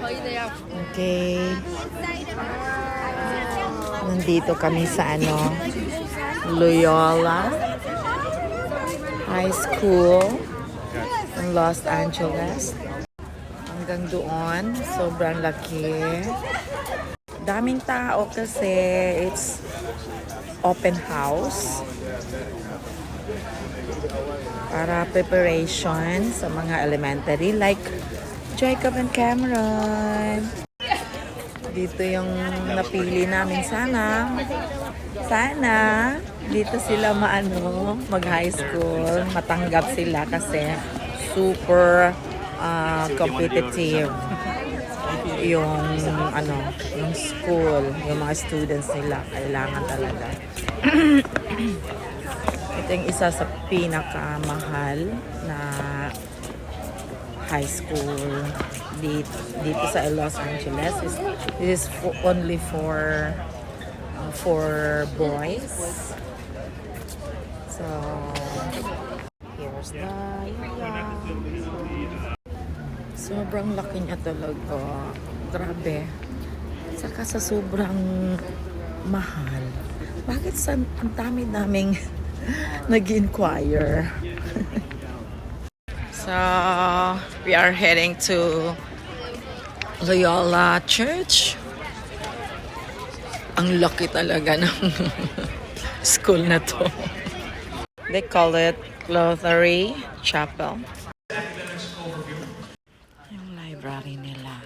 Okay. Nandito kami sa Loyola High School in Los Angeles. Hanggang doon, sobrang laki. Daming tao kasi it's open house para preparation sa mga elementary like Jacob and Cameron. Dito yung napili namin. Sana dito sila mag-high school, matanggap sila kasi super competitive yung yung school, yung mga students nila kailangan talaga. Ito yung isa sa pinakamahal na high school dito sa Los Angeles. This is only for boys. So here's the sobrang laki niya talaga. Grabe. Saka sa sobrang mahal. Bakit ang dami-daming nag-inquire? So, we are heading to Loyola Church. Ang laki talaga ng school na to. They call it Lutheran Chapel. Yung library nila.